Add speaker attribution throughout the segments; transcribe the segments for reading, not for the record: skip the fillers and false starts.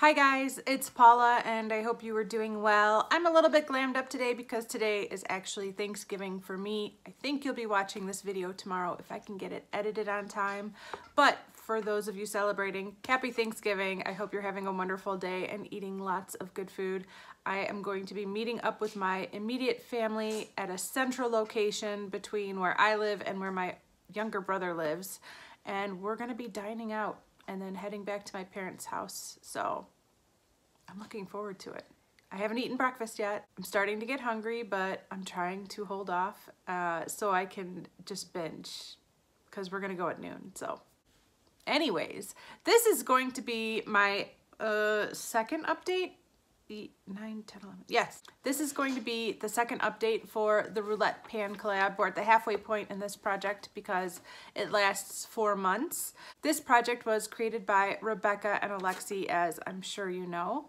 Speaker 1: Hi guys, it's Paula and I hope you are doing well. I'm a little bit glammed up today because today is actually Thanksgiving for me. I think you'll be watching this video tomorrow if I can get it edited on time. But for those of you celebrating, happy Thanksgiving. I hope you're having a wonderful day and eating lots of good food. I am going to be meeting up with my immediate family at a central location between where I live and where my younger brother lives. And we're gonna be dining out and then heading back to my parents' house. So I'm looking forward to it. I haven't eaten breakfast yet. I'm starting to get hungry, but I'm trying to hold off so I can just binge because we're gonna go at noon. So anyways, this is going to be my second update. 8, 9, 10, 11. Yes, this is going to be the second update for the Roulette pan collab. We're at the halfway point in this project because it lasts 4 months. This project was created by Becca and Alexi, as I'm sure you know.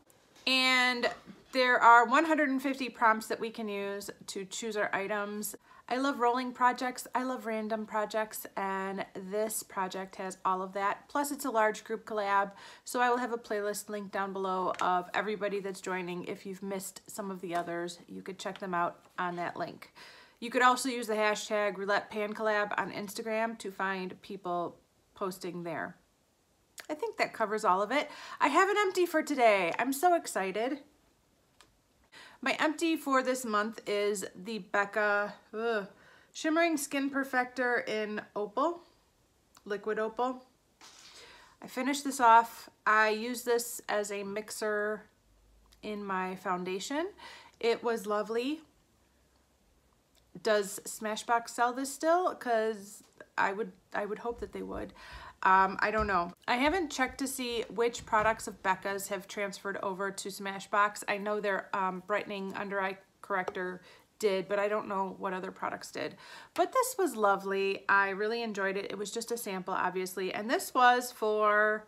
Speaker 1: And there are 150 prompts that we can use to choose our items. I love rolling projects, I love random projects, and this project has all of that. Plus it's a large group collab, so I will have a playlist linked down below of everybody that's joining. If you've missed some of the others, you could check them out on that link. You could also use the hashtag Roulette Pan Collab on Instagram to find people posting there. I think that covers all of it. I have an empty for today. I'm so excited. My empty for this month is the Becca Shimmering Skin Perfector in Opal, Liquid Opal. I finished this off. I use this as a mixer in my foundation. It was lovely. Does Smashbox sell this still? Because I would hope that they would. I don't know. I haven't checked to see which products of Becca's have transferred over to Smashbox. I know their brightening under eye corrector did, but I don't know what other products did. But this was lovely. I really enjoyed it. It was just a sample, obviously. And this was for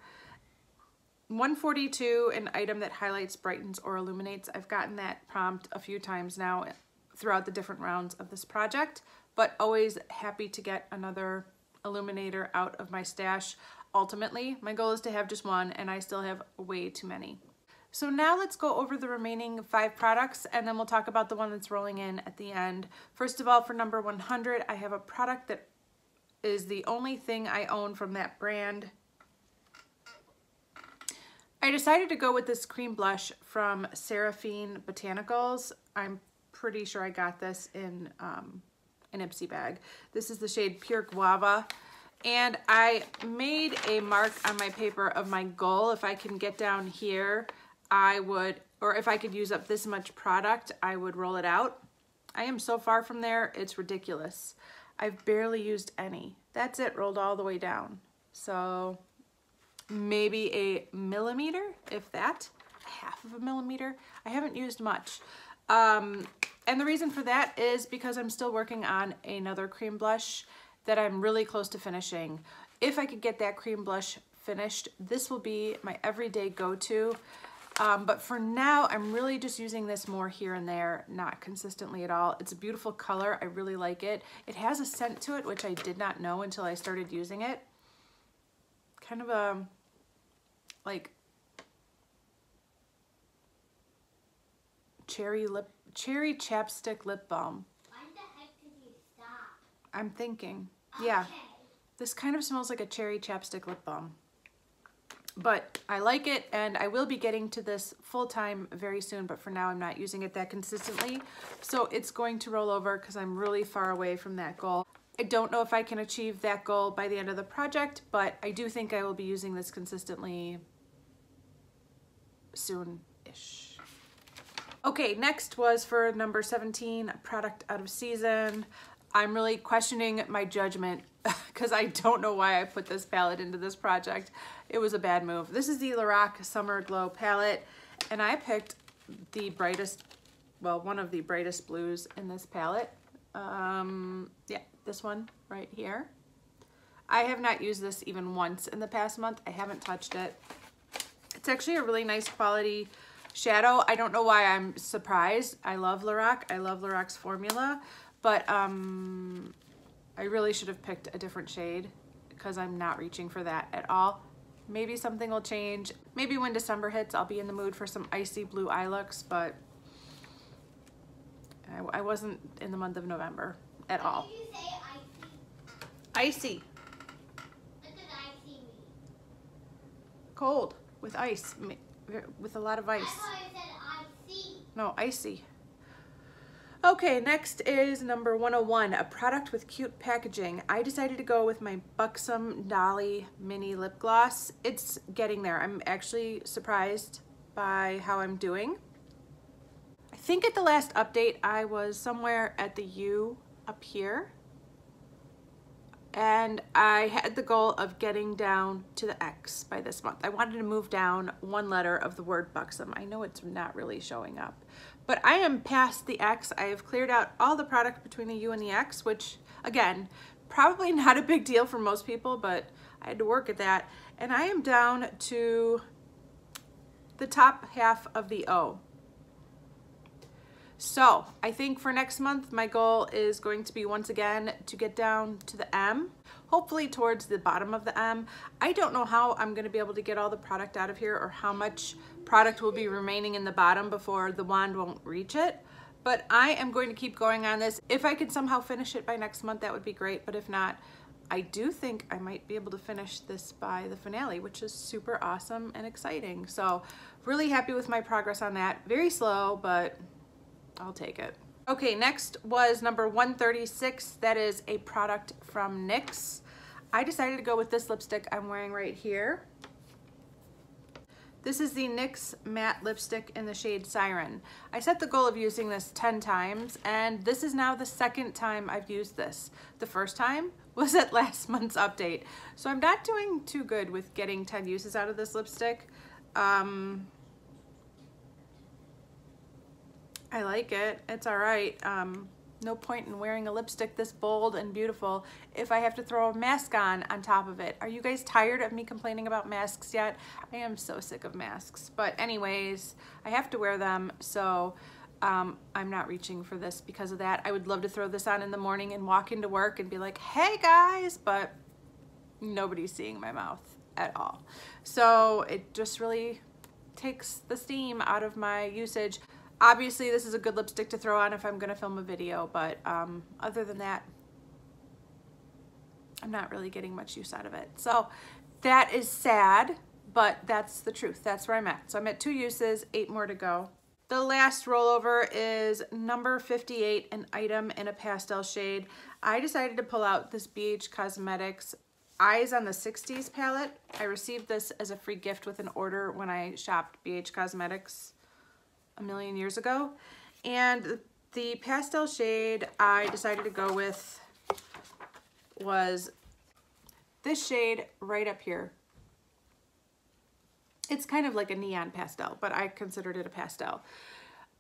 Speaker 1: $142, an item that highlights, brightens, or illuminates. I've gotten that prompt a few times now throughout the different rounds of this project, but always happy to get another illuminator out of my stash. Ultimately, my goal is to have just one, and I still have way too many. So now let's go over the remaining 5 products, and then we'll talk about the one that's rolling in at the end. First of all, for number 100, I have a product that is the only thing I own from that brand. I decided to go with this cream blush from Seraphine Botanicals. I'm pretty sure I got this in an Ipsy bag. This is the shade Pure Guava, and I made a mark on my paper of my goal. If I can get down here, I would, or if I could use up this much product, I would roll it out. I am so far from there, it's ridiculous. I've barely used any. That's it, rolled all the way down. So maybe a millimeter, if that, half of a millimeter. I haven't used much. And the reason for that is because I'm still working on another cream blush that I'm really close to finishing. If I could get that cream blush finished, this will be my everyday go-to. But for now, I'm really just using this more here and there, not consistently at all. It's a beautiful color. I really like it. It has a scent to it, which I did not know until I started using it. Kind of a, like, cherry chapstick lip balm.
Speaker 2: Why the heck did you stop?
Speaker 1: I'm thinking, yeah. This kind of smells like a cherry chapstick lip balm. But I like it, and I will be getting to this full-time very soon, but for now I'm not using it that consistently. So it's going to roll over because I'm really far away from that goal. I don't know if I can achieve that goal by the end of the project, but I do think I will be using this consistently soon-ish. Okay, next was for number 17, product out of season. I'm really questioning my judgment because I don't know why I put this palette into this project. It was a bad move. This is the Lorac Summer Glow palette, and I picked the brightest, well, one of the brightest blues in this palette. Yeah, this one right here. I have not used this even once in the past month. I haven't touched it. It's actually a really nice quality shadow. I don't know why I'm surprised. I love Lorac. I love Lorac's formula, but I really should have picked a different shade because I'm not reaching for that at all. Maybe something will change. Maybe when December hits, I'll be in the mood for some icy blue eye looks, but I wasn't in the month of November at all.
Speaker 2: Did you say icy?
Speaker 1: Icy.
Speaker 2: What does icy mean?
Speaker 1: Cold with ice, with a lot of ice.
Speaker 2: I thought it said icy.
Speaker 1: No, icy. Okay, next is number 101, a product with cute packaging. I decided to go with my Buxom Dolly mini lip gloss. It's getting there. I'm actually surprised by how I'm doing. I think at the last update, I was somewhere at the U up here. And I had the goal of getting down to the X by this month. I wanted to move down one letter of the word Buxom. I know it's not really showing up, but I am past the X. I have cleared out all the product between the U and the X, which again, probably not a big deal for most people, but I had to work at that. And I am down to the top half of the O. So I think for next month, my goal is going to be once again to get down to the M, hopefully towards the bottom of the M. I don't know how I'm going to be able to get all the product out of here or how much product will be remaining in the bottom before the wand won't reach it, but I am going to keep going on this. If I could somehow finish it by next month, that would be great, but if not, I do think I might be able to finish this by the finale, which is super awesome and exciting. So really happy with my progress on that. Very slow, but I'll take it. Okay, next was number 136. That is a product from NYX. I decided to go with this lipstick I'm wearing right here. This is the NYX matte lipstick in the shade Siren. I set the goal of using this 10 times, and this is now the second time I've used this. The first time was at last month's update. So I'm not doing too good with getting 10 uses out of this lipstick. I like it. It's all right. No point in wearing a lipstick this bold and beautiful if I have to throw a mask on top of it. Are you guys tired of me complaining about masks yet? I am so sick of masks. But anyways, I have to wear them, so I'm not reaching for this because of that. I would love to throw this on in the morning and walk into work and be like, hey guys, but nobody's seeing my mouth at all. So it just really takes the steam out of my usage. Obviously, this is a good lipstick to throw on if I'm gonna film a video, but other than that, I'm not really getting much use out of it. So that is sad, but that's the truth. That's where I'm at. So I'm at 2 uses, 8 more to go. The last rollover is number 58, an item in a pastel shade. I decided to pull out this BH Cosmetics Eyes on the 60s palette. I received this as a free gift with an order when I shopped BH Cosmetics a million years ago, and the pastel shade I decided to go with was this shade right up here. It's kind of like a neon pastel, but I considered it a pastel.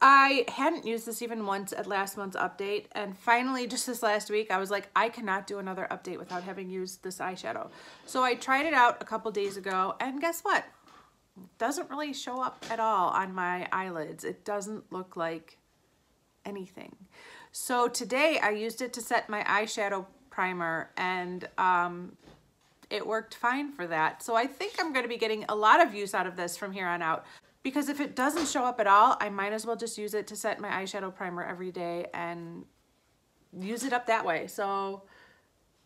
Speaker 1: I hadn't used this even once at last month's update, and finally just this last week I was like, I cannot do another update without having used this eyeshadow. So I tried it out a couple days ago, and guess what? Doesn't really show up at all on my eyelids. It doesn't look like anything. So today I used it to set my eyeshadow primer, and it worked fine for that. So I think I'm going to be getting a lot of use out of this from here on out, because if it doesn't show up at all, I might as well just use it to set my eyeshadow primer every day and use it up that way. So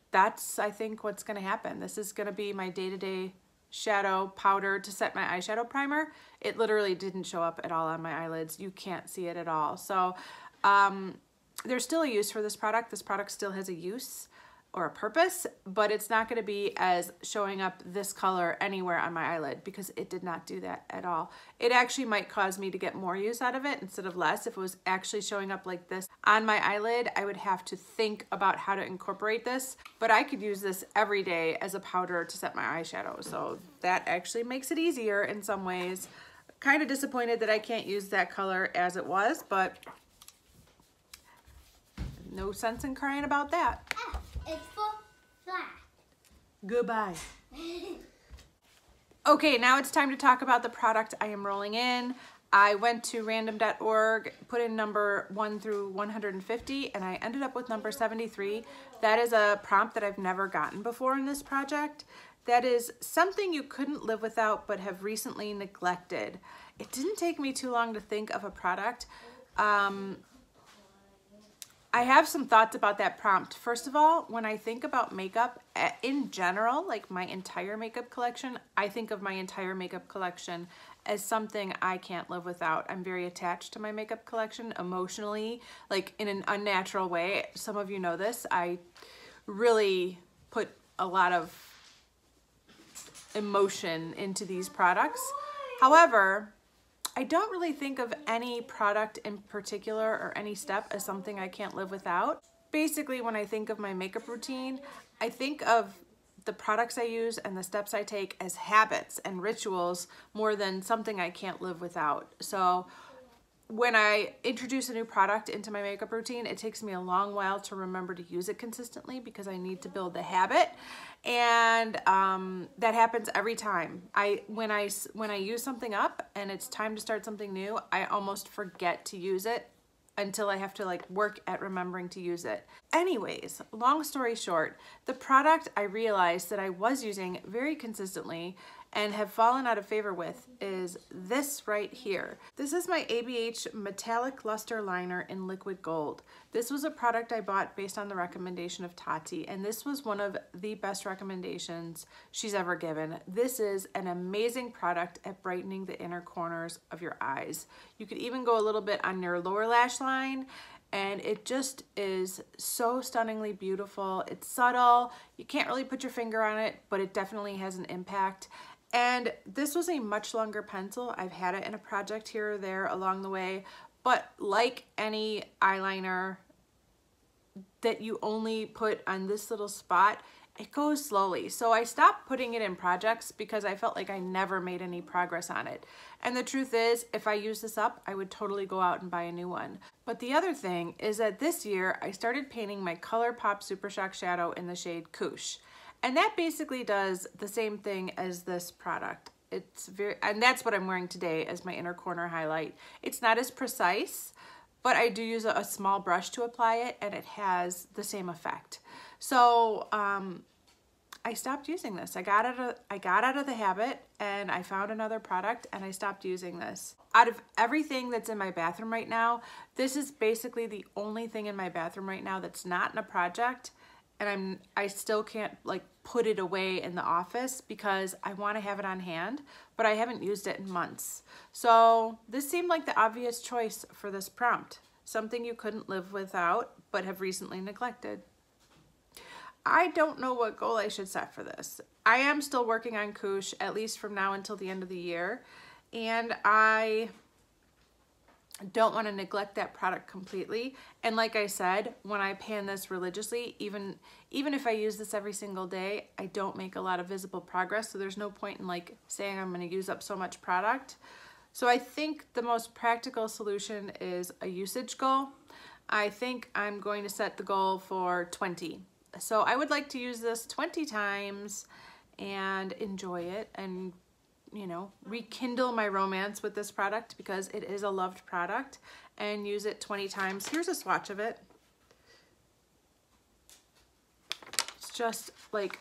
Speaker 1: that's, I think, what's going to happen. This is going to be my day-to-day shadow powder to set my eyeshadow primer. It literally didn't show up at all on my eyelids. You can't see it at all. So there's still a use for this product. This product still has a use or a purpose, but it's not going to be as showing up this color anywhere on my eyelid, because it did not do that at all. It actually might cause me to get more use out of it instead of less. If it was actually showing up like this on my eyelid, I would have to think about how to incorporate this, but I could use this every day as a powder to set my eyeshadow. So that actually makes it easier in some ways. Kind of disappointed that I can't use that color as it was, but no sense in crying about that.
Speaker 2: It's for flat.
Speaker 1: Goodbye. Okay, now it's time to talk about the product I am rolling in. I went to random.org, put in number 1 through 150, and I ended up with number 73. That is a prompt that I've never gotten before in this project. that is something you couldn't live without but have recently neglected. It didn't take me too long to think of a product. I have some thoughts about that prompt. First of all, when I think about makeup in general, like my entire makeup collection, I think of my entire makeup collection as something I can't live without. I'm very attached to my makeup collection emotionally, like in an unnatural way. Some of you know this. I really put a lot of emotion into these products. However, I don't really think of any product in particular or any step as something I can't live without. Basically, when I think of my makeup routine, I think of the products I use and the steps I take as habits and rituals more than something I can't live without. So when I introduce a new product into my makeup routine, it takes me a long while to remember to use it consistently because I need to build the habit, and that happens every time. When I use something up and it's time to start something new, I almost forget to use it until I have to like work at remembering to use it. Anyways, long story short, the product I realized that I was using very consistently and have fallen out of favor with is this right here. This is my ABH Metallic Luster Liner in Liquid Gold. This was a product I bought based on the recommendation of Tati, and this was one of the best recommendations she's ever given. This is an amazing product at brightening the inner corners of your eyes. You could even go a little bit on your lower lash line, and it just is so stunningly beautiful. It's subtle. You can't really put your finger on it, but it definitely has an impact. And this was a much longer pencil. I've had it in a project here or there along the way, but like any eyeliner that you only put on this little spot, it goes slowly. So I stopped putting it in projects because I felt like I never made any progress on it. And the truth is, if I use this up, I would totally go out and buy a new one. But the other thing is that this year I started painting my Colourpop Super Shock Shadow in the shade Koosh. And that basically does the same thing as this product. And that's what I'm wearing today as my inner corner highlight. It's not as precise, but I do use a small brush to apply it, and it has the same effect. So I stopped using this. I got out of the habit, and I found another product, and I stopped using this. Out of everything that's in my bathroom right now, this is basically the only thing in my bathroom right now that's not in a project, and I still can't like put it away in the office because I want to have it on hand, but I haven't used it in months. So this seemed like the obvious choice for this prompt, something you couldn't live without but have recently neglected. I don't know what goal I should set for this. I am still working on Koosh, at least from now until the end of the year, and I don't want to neglect that product completely. And like I said, when I pan this religiously, even if I use this every single day, I don't make a lot of visible progress. So there's no point in like saying I'm going to use up so much product. So I think the most practical solution is a usage goal. I think I'm going to set the goal for 20. So I would like to use this 20 times and enjoy it and, you know, rekindle my romance with this product because it is a loved product, and use it 20 times. Here's a swatch of it. It's just like,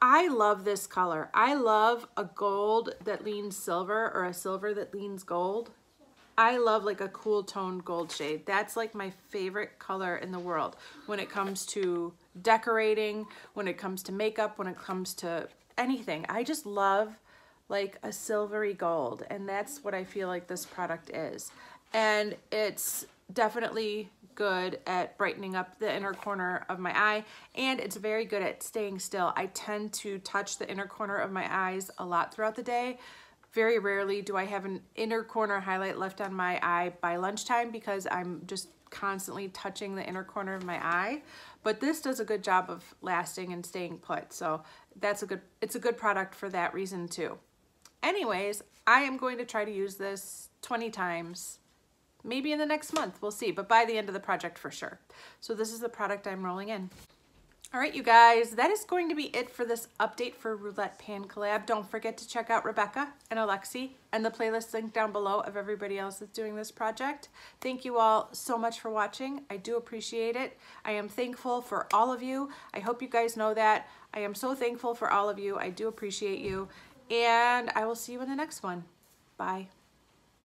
Speaker 1: I love this color. I love a gold that leans silver or a silver that leans gold. I love like a cool toned gold shade. That's like my favorite color in the world when it comes to decorating, when it comes to makeup, when it comes to anything. I just love like a silvery gold, and that's what I feel like this product is. And it's definitely good at brightening up the inner corner of my eye, and it's very good at staying still. I tend to touch the inner corner of my eyes a lot throughout the day. Very rarely do I have an inner corner highlight left on my eye by lunchtime because I'm just constantly touching the inner corner of my eye. But this does a good job of lasting and staying put. So it's a good product for that reason too. Anyways, I am going to try to use this 20 times, maybe in the next month, we'll see, but by the end of the project for sure. So this is the product I'm rolling in. All right, you guys, that is going to be it for this update for Roulette Pan Collab. Don't forget to check out Rebecca and Alexi and the playlist link down below of everybody else that's doing this project. Thank you all so much for watching. I do appreciate it. I am thankful for all of you. I hope you guys know that. I am so thankful for all of you. I do appreciate you. And I will see you in the next one. Bye.